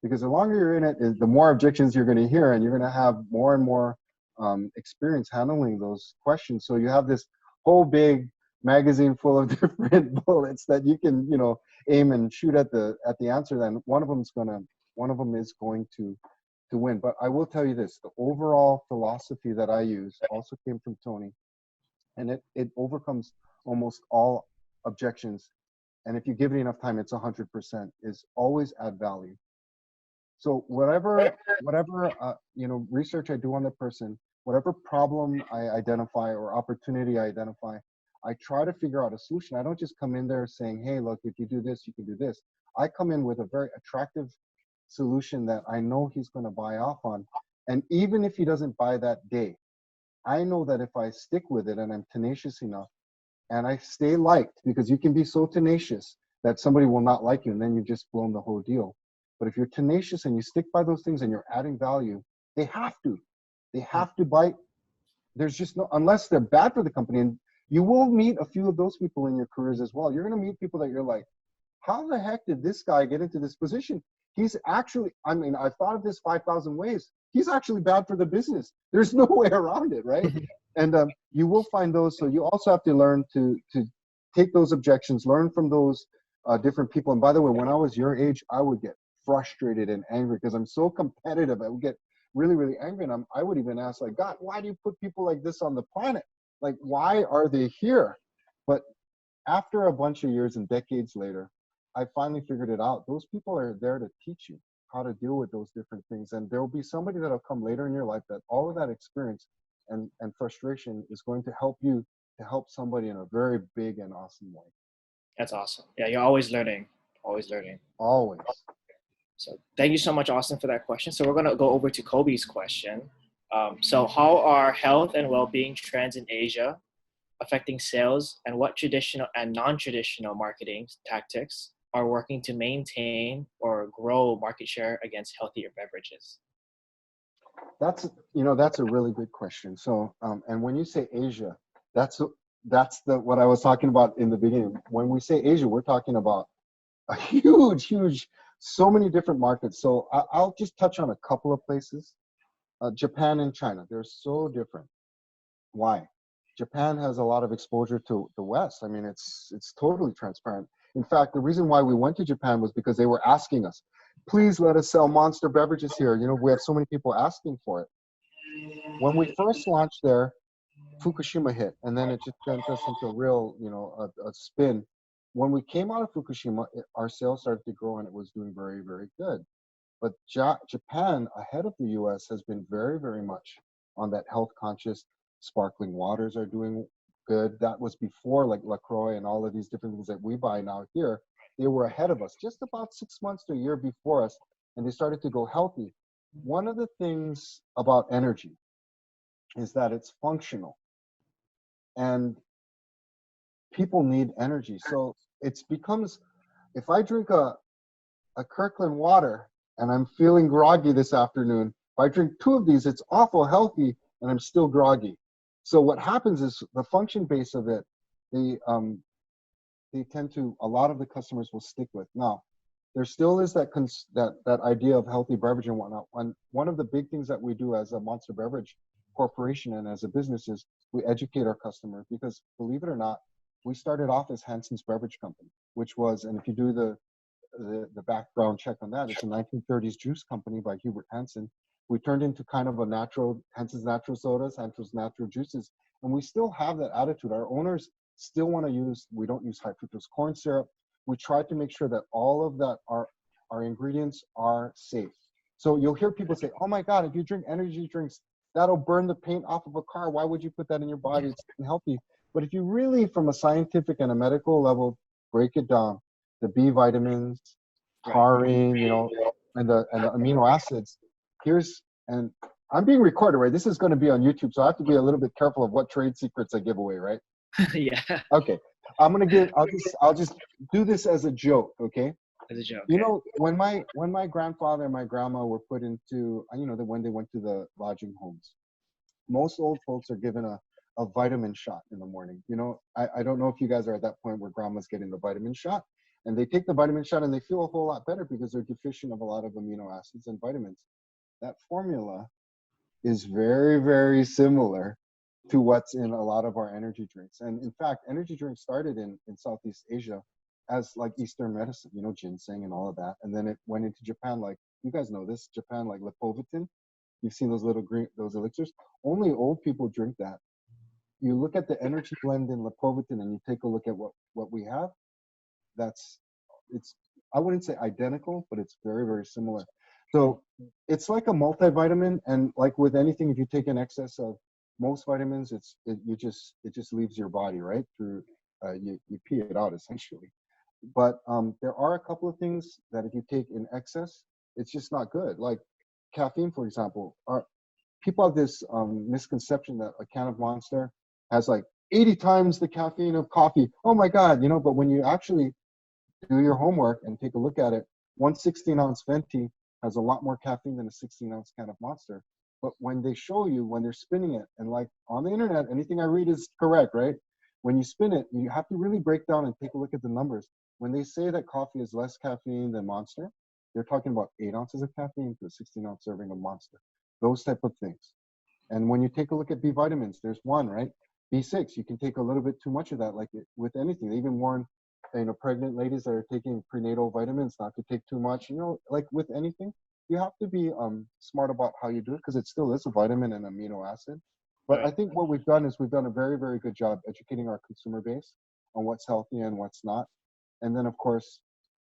Because the longer you're in it, the more objections you're going to hear, and you're going to have more and more experience handling those questions. So you have this whole big magazine full of different bullets that you can, aim and shoot at the answer. Then one of them is going to win. But I will tell you this: the overall philosophy that I use also came from Tony, and it overcomes almost all objections. And if you give it enough time, it's 100%. Is always add value. So whatever research I do on the person, whatever problem I identify or opportunity I identify, I try to figure out a solution. I don't just come in there saying, hey, look, if you do this, you can do this. I come in with a very attractive solution that I know he's going to buy off on. And even if he doesn't buy that day, I know that if I stick with it and I'm tenacious enough and I stay liked, because you can be so tenacious that somebody will not like you and then you've just blown the whole deal. But if you're tenacious and you stick by those things and you're adding value, they have to bite. There's just no, unless they're bad for the company. And you will meet a few of those people in your careers as well. You're going to meet people that you're like, how the heck did this guy get into this position? He's actually, I've thought of this 5,000 ways. He's actually bad for the business. There's no way around it, right? And you will find those. So you also have to learn to take those objections, learn from those different people. And by the way, when I was your age, I would get frustrated and angry because I'm so competitive. I would get really, really angry. And I would even ask, like, God, why do you put people like this on the planet? Like, why are they here? But after a bunch of years and decades later, I finally figured it out. Those people are there to teach you how to deal with those different things. And there will be somebody that'll come later in your life that all of that experience and frustration is going to help you to help somebody in a very big and awesome way. That's awesome. Yeah, you're always learning. Always learning. Always. So thank you so much, Austin, for that question. So we're going to go over to Kobe's question. So how are health and well-being trends in Asia affecting sales, and what traditional and non-traditional marketing tactics are working to maintain or grow market share against healthier beverages? That's a really good question. So, and when you say Asia, that's what I was talking about in the beginning. When we say Asia, we're talking about a huge, so many different markets. So I'll just touch on a couple of places. Japan and China, they're so different. Why? Japan has a lot of exposure to the West. I mean, it's totally transparent. In fact, the reason why we went to Japan was because they were asking us, please let us sell Monster beverages here. We have so many people asking for it. When we first launched there, Fukushima hit, and then it just sent us into a real, a spin. When we came out of Fukushima, our sales started to grow and it was doing very, very good. But Japan, ahead of the US, has been very, very much on that health conscious. Sparkling waters are doing good. That was before like LaCroix and all of these different things that we buy now here. They were ahead of us, just about 6 months to a year before us, and they started to go healthy. One of the things about energy is that it's functional, and people need energy. So it becomes, if I drink a Kirkland water and I'm feeling groggy this afternoon, if I drink 2 of these, it's awful healthy and I'm still groggy. So what happens is the function base of it, they tend to, a lot of the customers will stick with. Now, there still is that idea of healthy beverage and whatnot. One of the big things that we do as a Monster Beverage Corporation and as a business is we educate our customers, because believe it or not, we started off as Hanson's Beverage Company, which was, and if you do the background check on that, it's a 1930s juice company by Hubert Hanson. We turned into kind of a Hanson's natural sodas, Hanson's natural juices, and we still have that attitude. Our owners still want to we don't use high fructose corn syrup. We try to make sure that all of that, our ingredients are safe. So you'll hear people say, oh my God, if you drink energy drinks, that'll burn the paint off of a car. Why would you put that in your body? It's unhealthy. But if you really, from a scientific and a medical level, break it down, the B vitamins, taurine, and the amino acids. And I'm being recorded, right? This is going to be on YouTube, so I have to be a little bit careful of what trade secrets I give away, right? Yeah. Okay. I'll just do this as a joke, okay? As a joke. When my grandfather and my grandma were put into, when they went to the lodging homes, most old folks are given a vitamin shot in the morning. I don't know if you guys are at that point where grandma's getting the vitamin shot, and they take the vitamin shot and they feel a whole lot better because they're deficient of a lot of amino acids and vitamins. That formula is very, very similar to what's in a lot of our energy drinks. And in fact, energy drinks started in Southeast Asia as like Eastern medicine, ginseng and all of that. And then it went into Japan, like, you guys know this, Japan, like Lipovitan. You've seen those those elixirs. Only old people drink that. You look at the energy blend in Lipovitan and you take a look at what we have. I wouldn't say identical, but it's very, very similar. So it's like a multivitamin, and like with anything, if you take an excess of most vitamins, it just leaves your body, right? Through you pee it out essentially. But there are a couple of things that if you take in excess, it's just not good. Like caffeine, for example. People have this misconception that a can of Monster has like 80 times the caffeine of coffee. Oh my God, but when you actually do your homework and take a look at it, one 16-ounce venti has a lot more caffeine than a 16-ounce can of Monster. But when they show you, when they're spinning it, and like on the internet, anything I read is correct, right? When you spin it, you have to really break down and take a look at the numbers. When they say that coffee is less caffeine than Monster, they're talking about 8 ounces of caffeine to a 16-ounce serving of Monster. Those type of things. And when you take a look at B vitamins, there's one, right? B6, you can take a little bit too much of that, like with anything. They even warn, pregnant ladies that are taking prenatal vitamins not to take too much. Like with anything, you have to be smart about how you do it because it still is a vitamin and amino acid. But Right. I think what we've done is we've done a very, very good job educating our consumer base on what's healthy and what's not. And then, of course,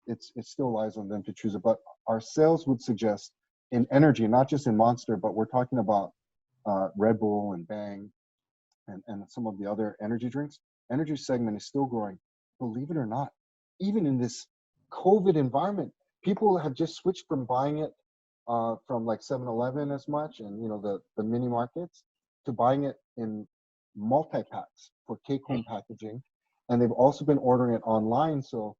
it still lies on them to choose it. But our sales would suggest in energy, not just in Monster, but we're talking about Red Bull and Bang and some of the other energy drinks. Energy segment is still growing. Believe it or not, even in this COVID environment, people have just switched from buying it from like 7-Eleven as much and the mini markets to buying it in multi-packs for take-home packaging. And they've also been ordering it online. So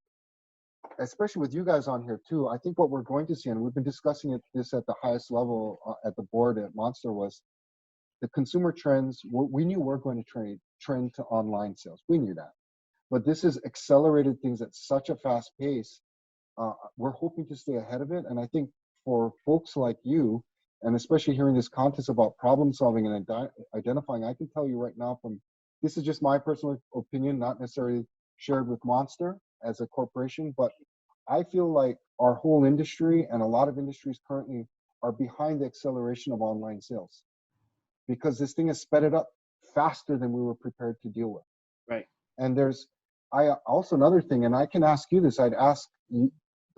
especially with you guys on here too, I think what we're going to see, and we've been discussing this at the highest level at the board at Monster, was the consumer trends. We knew we're going to trend to online sales. We knew that. But this has accelerated things at such a fast pace. We're hoping to stay ahead of it. And I think for folks like you, and especially hearing this contest about problem solving and identifying, I can tell you right now this is just my personal opinion, not necessarily shared with Monster as a corporation, but I feel like our whole industry and a lot of industries currently are behind the acceleration of online sales because this thing has sped it up faster than we were prepared to deal with. Right. And there's also another thing, and I can ask you this. I'd ask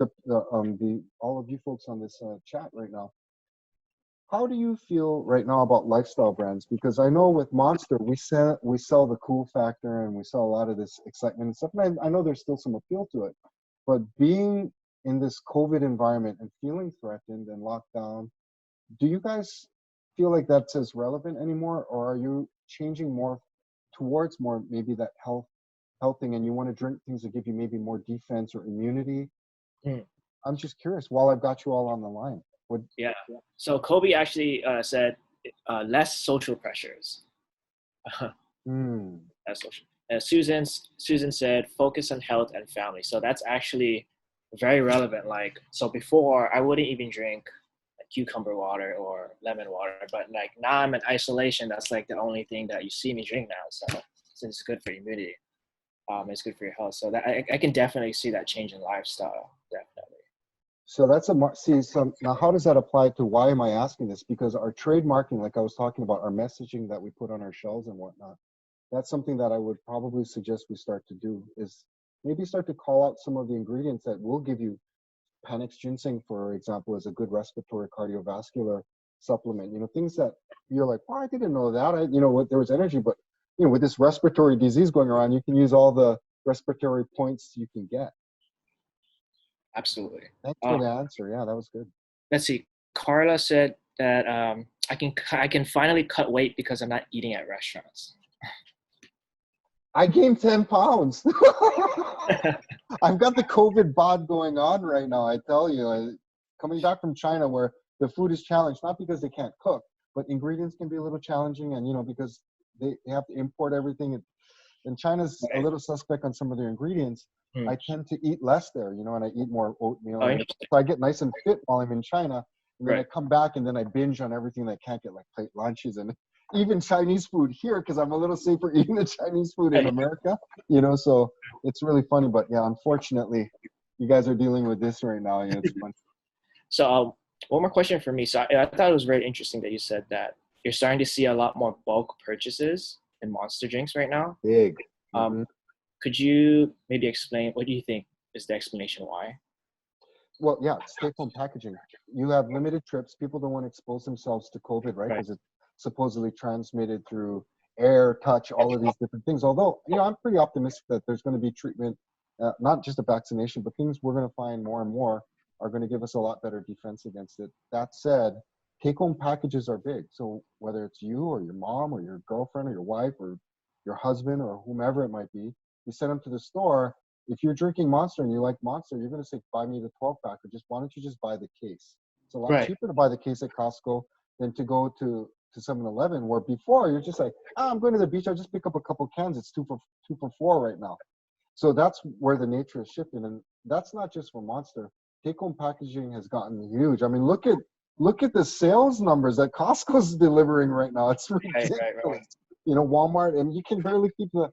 all of you folks on this chat right now. How do you feel right now about lifestyle brands? Because I know with Monster, we sell the cool factor and we sell a lot of this excitement and stuff. And I know there's still some appeal to it, but being in this COVID environment and feeling threatened and locked down, do you guys feel like that's as relevant anymore, or are you changing more towards more maybe that health thing, and you want to drink things that give you maybe more defense or immunity? I'm just curious while I've got you all on the line. Yeah. So Kobe actually said less social pressures. Less social. Susan said focus on health and family. So that's actually very relevant. Like, so before I wouldn't even drink cucumber water or lemon water, but like now I'm in isolation. That's like the only thing that you see me drink now. So since it's good for immunity, it's good for your health. So that I can definitely see that change in lifestyle. Definitely. So that's now how does that apply to why am I asking this? Because our trade marketing, like I was talking about, our messaging that we put on our shelves and whatnot, that's something that I would probably suggest we start to do, is maybe start to call out some of the ingredients that will give you. Panax ginseng, for example, is a good respiratory cardiovascular supplement. Things that you're like, oh, I didn't know that. There was energy, but with this respiratory disease going around, you can use all the respiratory points you can get. Absolutely. Thanks for the answer. Yeah, that was good. Let's see. Carla said that I can finally cut weight because I'm not eating at restaurants. I gained 10 pounds. I've got the COVID bod going on right now. I tell you, coming back from China where the food is challenged, not because they can't cook, but ingredients can be a little challenging. And, you know, because they have to import everything. And China's a little suspect on some of their ingredients. I tend to eat less there, you know, and I eat more oatmeal. So I get nice and fit while I'm in China. And then I come back and then I binge on everything that I can't get, like plate lunches and even Chinese food here, because I'm a little safer eating the Chinese food in America, you know, so it's really funny. But yeah, unfortunately, you guys are dealing with this right now. And it's fun. So one more question for me. So I thought it was very interesting that you said that you're starting to see a lot more bulk purchases in Monster drinks right now. Big. Could you maybe explain, what do you think is the explanation why? Well, yeah, stay-at-home packaging. You have limited trips. People don't want to expose themselves to COVID, right? Because it's supposedly transmitted through air, touch, all of these different things. Although, you know, I'm pretty optimistic that there's going to be treatment, not just a vaccination, but things we're going to find more and more are going to give us a lot better defense against it. That said, take-home packages are big. So whether it's you or your mom or your girlfriend or your wife or your husband or whomever it might be, you send them to the store. If you're drinking Monster and you like Monster, you're going to say, buy me the 12-pack, or just why don't you just buy the case? It's a lot cheaper to buy the case at Costco than to go to 7-Eleven, where before you're just like, I'm going to the beach, I'll just pick up a couple cans. It's two for $4 right now. So that's where the nature is shifting. And that's not just for Monster. Take-home packaging has gotten huge. I mean, look at the sales numbers that Costco's delivering right now. It's ridiculous. Right. You know, Walmart, and you can barely keep the.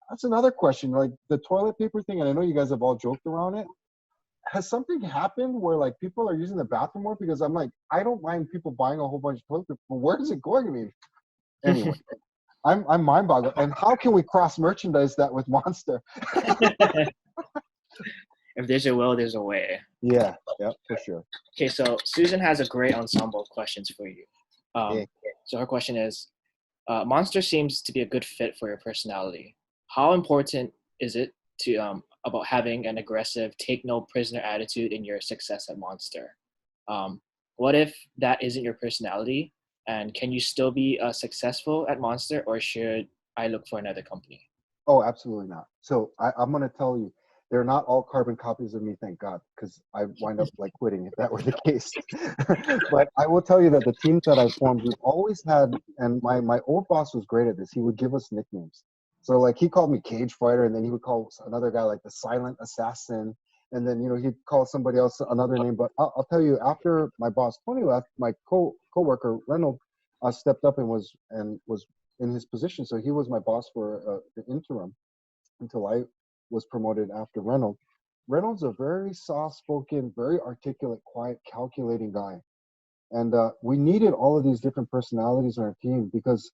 That's another question, like the toilet paper thing, and I know you guys have all joked around it. Has something happened where like people are using the bathroom more? Because I'm like, I don't mind people buying a whole bunch of toilet paper, but where is it going? I mean, anyway, I'm mind boggled. And how can we cross merchandise that with Monster? If there's a will, there's a way. Yeah, for sure. Okay, so Susan has a great ensemble of questions for you. So her question is, Monster seems to be a good fit for your personality. How important is it to about having an aggressive, take no prisoner attitude in your success at Monster? What if that isn't your personality? And can you still be successful at Monster, or should I look for another company? Oh, absolutely not. So I'm going to tell you, they're not all carbon copies of me, thank God, because I wind up like quitting if that were the case. But I will tell you that the teams that I formed, we've always had, and my old boss was great at this. He would give us nicknames. So like he called me Cage Fighter, and then he would call another guy like the Silent Assassin, and then, you know, he'd call somebody else another name. But I'll tell you, after my boss Tony left, my coworker Reynolds stepped up and was in his position. So he was my boss for the interim until I was promoted after Reynolds. Reynolds a very soft-spoken, very articulate, quiet, calculating guy, and we needed all of these different personalities on our team because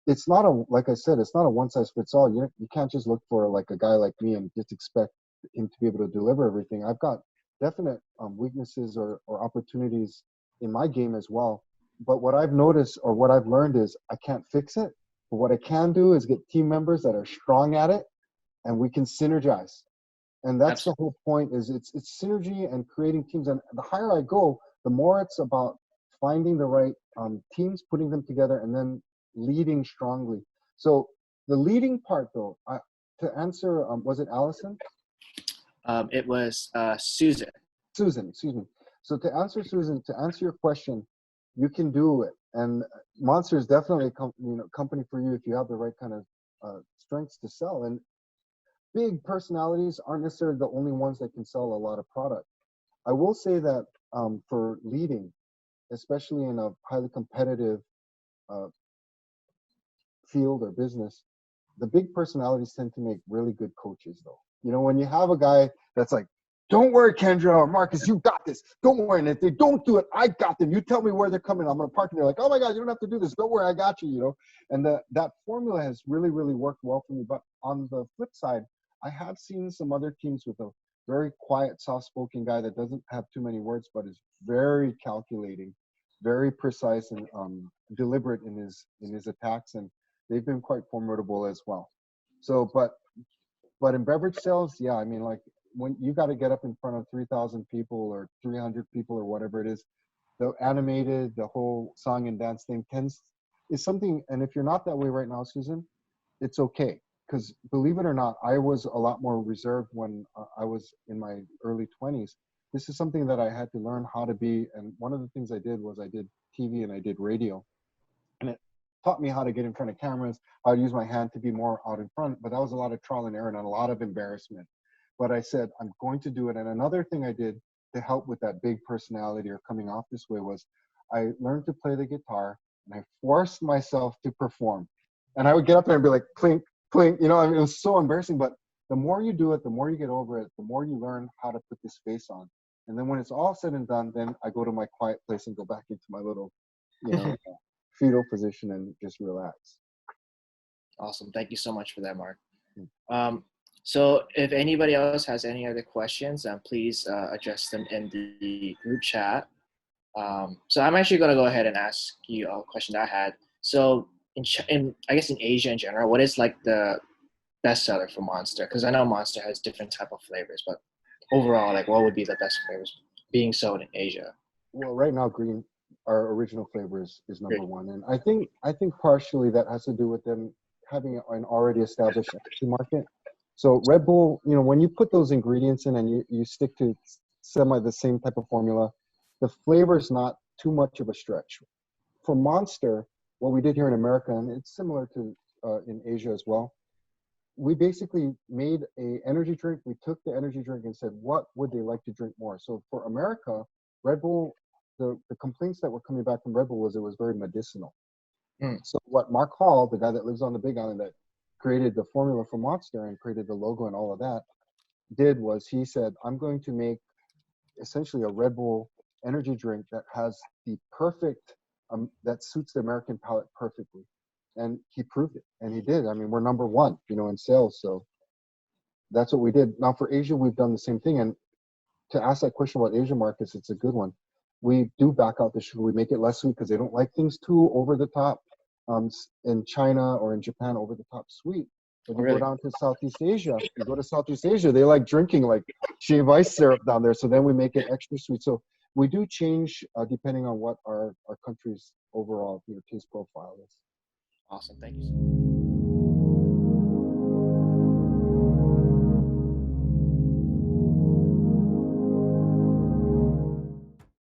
it's not like I said, it's not a one-size-fits-all. You can't just look for like a guy like me and just expect him to be able to deliver everything. I've got definite weaknesses or opportunities in my game as well. But what I've noticed or what I've learned is I can't fix it. But what I can do is get team members that are strong at it, and we can synergize. And that's the whole point. Is it's synergy and creating teams. And the higher I go, the more it's about finding the right teams, putting them together, and then leading strongly. So the leading part, though, to answer, was it Allison? It was Susan. Susan, excuse me. So to answer Susan, to answer your question, you can do it. And Monster is definitely a company for you if you have the right kind of strengths to sell. And big personalities aren't necessarily the only ones that can sell a lot of product. I will say that for leading, especially in a highly competitive field or business, the big personalities tend to make really good coaches, though. You know, when you have a guy that's like, don't worry, Kendra or Marcus, you got this. Don't worry. And if they don't do it, I got them. You tell me where they're coming. I'm going to park. And they're like, oh, my God, you don't have to do this. Don't worry. I got you, you know. And that formula has really, really worked well for me. But on the flip side, I have seen some other teams with a very quiet, soft-spoken guy that doesn't have too many words, but is very calculating, very precise and deliberate in his attacks. And they've been quite formidable as well. So, but in beverage sales, yeah, I mean, like when you got to get up in front of 3,000 people or 300 people or whatever it is, the animated, the whole song and dance thing is something. And if you're not that way right now, Susan, it's okay. Because believe it or not, I was a lot more reserved when I was in my early 20s. This is something that I had to learn how to be. And one of the things I did was I did TV and I did radio. And it taught me how to get in front of cameras, how to use my hand to be more out in front. But that was a lot of trial and error and a lot of embarrassment. But I said, I'm going to do it. And another thing I did to help with that big personality or coming off this way was I learned to play the guitar and I forced myself to perform. And I would get up there and be like, clink, clink. You know, I mean, it was so embarrassing. But the more you do it, the more you get over it, the more you learn how to put this face on. And then when it's all said and done, then I go to my quiet place and go back into my little, you know, fetal position and just relax. Awesome. Thank you so much for that, Mark. So if anybody else has any other questions, please address them in the group chat. So I'm actually going to go ahead and ask you a question that I had. So I guess in Asia in general, what is like the best seller for Monster? Because I know Monster has different type of flavors, but overall, like what would be the best flavors being sold in Asia? Well, right now, green, our original flavor is number one. And I think partially that has to do with them having an already established market. So Red Bull, you know, when you put those ingredients in and you stick to the same type of formula, the flavor is not too much of a stretch. For Monster, what we did here in America, and it's similar to in Asia as well, we basically made a energy drink. We took the energy drink and said, what would they like to drink more? So for America, Red Bull, the complaints that were coming back from Red Bull was it was very medicinal. So what Mark Hall, the guy that lives on the Big Island that created the formula for Monster and created the logo and all of that, did was he said, I'm going to make essentially a Red Bull energy drink that has the perfect, that suits the American palate perfectly. And he proved it, and he did. I mean, we're number one, you know, in sales. So that's what we did. Now for Asia, we've done the same thing. And to ask that question about Asian markets, it's a good one. We do back out the sugar. We make it less sweet because they don't like things too over the top. In China or in Japan, over the top sweet. But you go down to Southeast Asia, they like drinking like shave ice syrup down there. So then we make it extra sweet. So we do change depending on what our country's overall taste profile is. Awesome. Thank you so much.